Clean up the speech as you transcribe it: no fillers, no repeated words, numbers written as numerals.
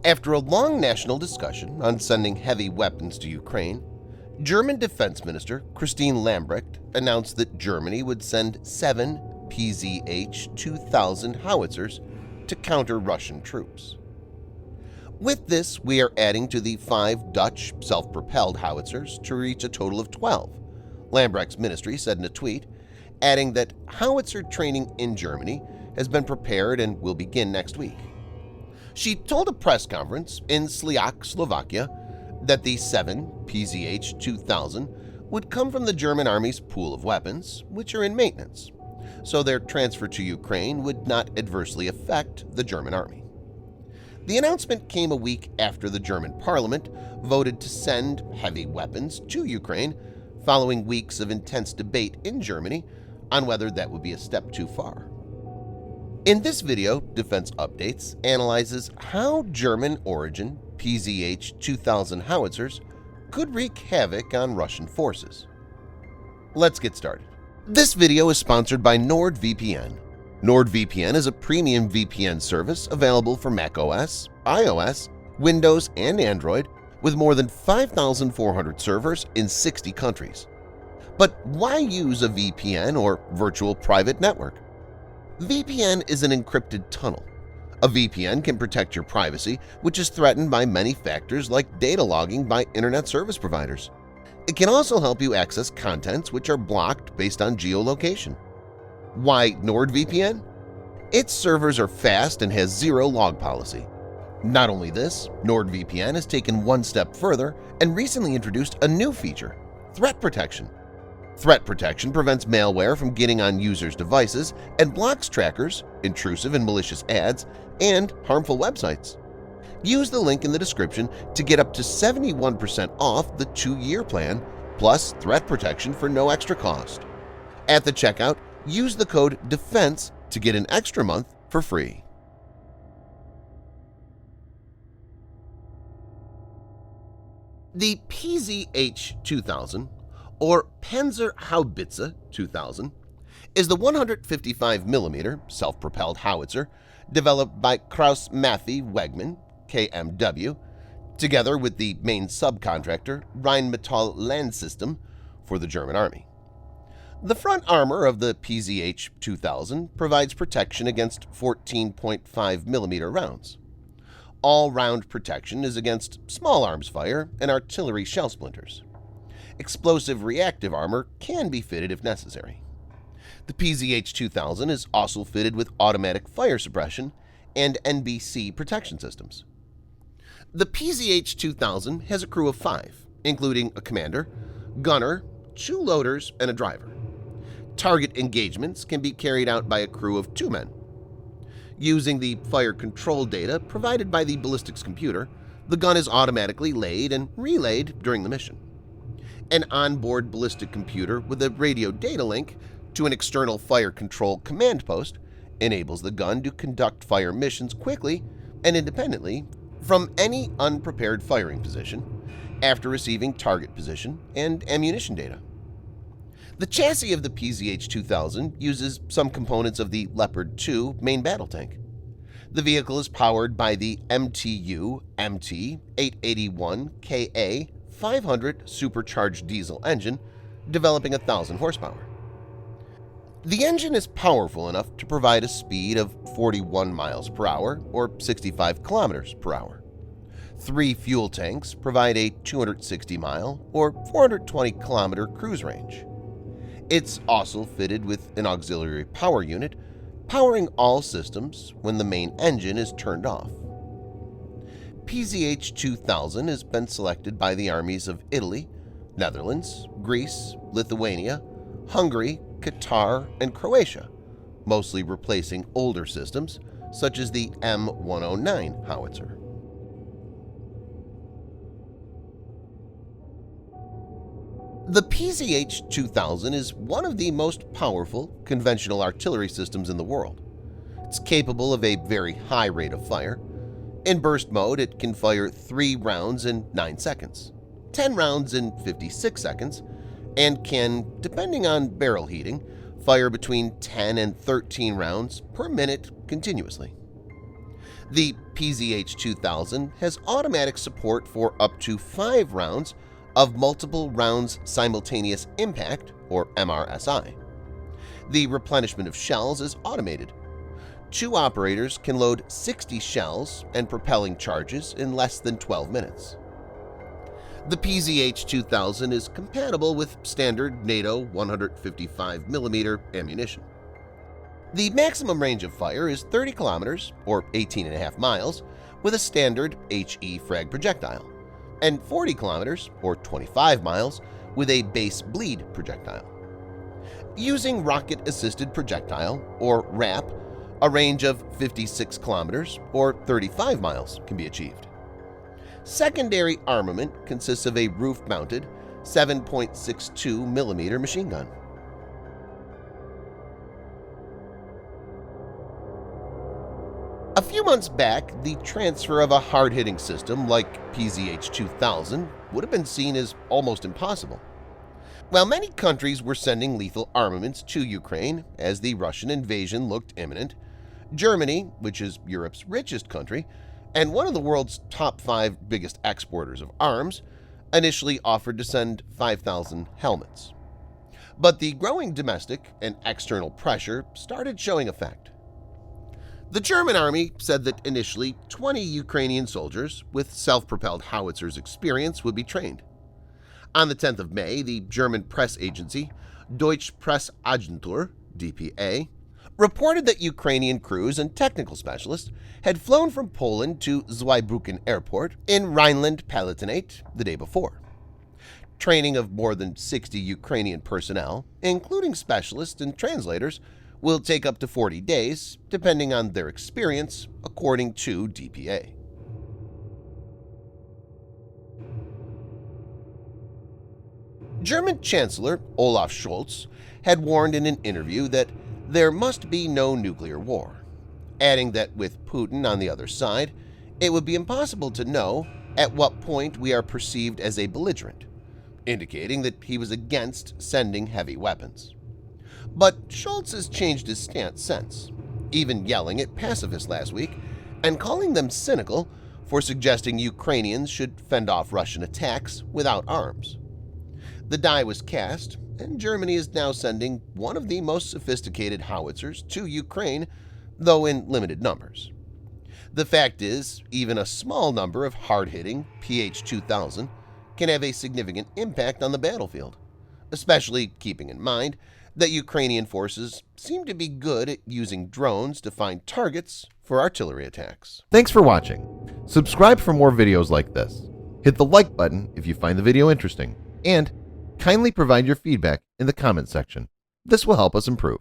After a long national discussion on sending heavy weapons to Ukraine, German Defense Minister Christine Lambrecht announced that Germany would send 7 PZH-2000 howitzers to counter Russian troops. With this, we are adding to the 5 Dutch self-propelled howitzers to reach a total of 12, Lambrecht's ministry said in a tweet, adding that howitzer training in Germany has been prepared and will begin next week. She told a press conference in Sliac, Slovakia, that the 7 PZH-2000 would come from the German Army's pool of weapons, which are in maintenance, so their transfer to Ukraine would not adversely affect the German Army. The announcement came a week after the German parliament voted to send heavy weapons to Ukraine, following weeks of intense debate in Germany on whether that would be a step too far. In this video, Defense Updates analyzes how German-origin PZH-2000 howitzers could wreak havoc on Russian forces. Let's get started. This video is sponsored by NordVPN. NordVPN is a premium VPN service available for macOS, iOS, Windows, and Android with more than 5,400 servers in 60 countries. But why use a VPN or virtual private network? VPN is an encrypted tunnel. A VPN can protect your privacy, which is threatened by many factors like data logging by internet service providers. It can also help you access contents which are blocked based on geolocation. Why NordVPN? Its servers are fast and has zero log policy. Not only this, NordVPN has taken one step further and recently introduced a new feature, threat protection. Threat protection prevents malware from getting on users' devices and blocks trackers, intrusive and malicious ads, and harmful websites. Use the link in the description to get up to 71% off the 2-year plan plus threat protection for no extra cost. At the checkout, use the code DEFENSE to get an extra month for free. The PZH-2000 or Panzerhaubitze 2000 is the 155mm self-propelled howitzer developed by Krauss-Maffei-Wegmann KMW, together with the main subcontractor Rheinmetall Land System for the German Army. The front armor of the PZH-2000 provides protection against 14.5mm rounds. All-round protection is against small arms fire and artillery shell splinters. Explosive reactive armor can be fitted if necessary. The PZH-2000 is also fitted with automatic fire suppression and NBC protection systems. The PZH-2000 has a crew of 5, including a commander, gunner, 2 loaders, and a driver. Target engagements can be carried out by a crew of 2 men. Using the fire control data provided by the ballistics computer, the gun is automatically laid and relayed during the mission. An onboard ballistic computer with a radio data link to an external fire control command post enables the gun to conduct fire missions quickly and independently from any unprepared firing position after receiving target position and ammunition data. The chassis of the PZH-2000 uses some components of the Leopard 2 main battle tank. The vehicle is powered by the MTU MT-881KA 500 supercharged diesel engine, developing 1,000 horsepower. The engine is powerful enough to provide a speed of 41 miles per hour or 65 kilometers per hour. 3 fuel tanks provide a 260-mile or 420-kilometer cruise range. It's also fitted with an auxiliary power unit, powering all systems when the main engine is turned off. PZH-2000 has been selected by the armies of Italy, Netherlands, Greece, Lithuania, Hungary, Qatar, and Croatia, mostly replacing older systems such as the M109 howitzer. The PZH-2000 is one of the most powerful conventional artillery systems in the world. It's capable of a very high rate of fire. In burst mode, it can fire 3 rounds in 9 seconds, 10 rounds in 56 seconds, and can, depending on barrel heating, fire between 10 and 13 rounds per minute continuously. The PZH-2000 has automatic support for up to 5 rounds of multiple rounds simultaneous impact, or MRSI. The replenishment of shells is automated. 2 operators can load 60 shells and propelling charges in less than 12 minutes. The PZH-2000 is compatible with standard NATO 155mm ammunition. The maximum range of fire is 30 kilometers or 18.5 miles with a standard HE frag projectile, and 40 kilometers or 25 miles with a base bleed projectile. Using rocket-assisted projectile, or RAP, a range of 56 kilometers or 35 miles can be achieved. Secondary armament consists of a roof-mounted 7.62mm machine gun. A few months back, the transfer of a hard-hitting system like PZH-2000 would have been seen as almost impossible. While many countries were sending lethal armaments to Ukraine as the Russian invasion looked imminent, Germany, which is Europe's richest country and one of the world's top 5 biggest exporters of arms, initially offered to send 5,000 helmets. But the growing domestic and external pressure started showing effect. The German army said that initially 20 Ukrainian soldiers with self-propelled howitzers experience would be trained. On the 10th of May, the German press agency Deutsche Presseagentur (DPA) reported that Ukrainian crews and technical specialists had flown from Poland to Zweibrücken Airport in Rhineland-Palatinate the day before. Training of more than 60 Ukrainian personnel, including specialists and translators, will take up to 40 days, depending on their experience, according to DPA. German Chancellor Olaf Scholz had warned in an interview that there must be no nuclear war, adding that with Putin on the other side, it would be impossible to know at what point we are perceived as a belligerent, indicating that he was against sending heavy weapons. But Scholz has changed his stance since, even yelling at pacifists last week and calling them cynical for suggesting Ukrainians should fend off Russian attacks without arms. The die was cast, and Germany is now sending one of the most sophisticated howitzers to Ukraine, though in limited numbers. The fact is, even a small number of hard-hitting PH-2000 can have a significant impact on the battlefield, especially keeping in mind that Ukrainian forces seem to be good at using drones to find targets for artillery attacks. Thanks for watching. Subscribe for more videos like this. Hit the like button if you find the video interesting, and kindly provide your feedback in the comment section. This will help us improve.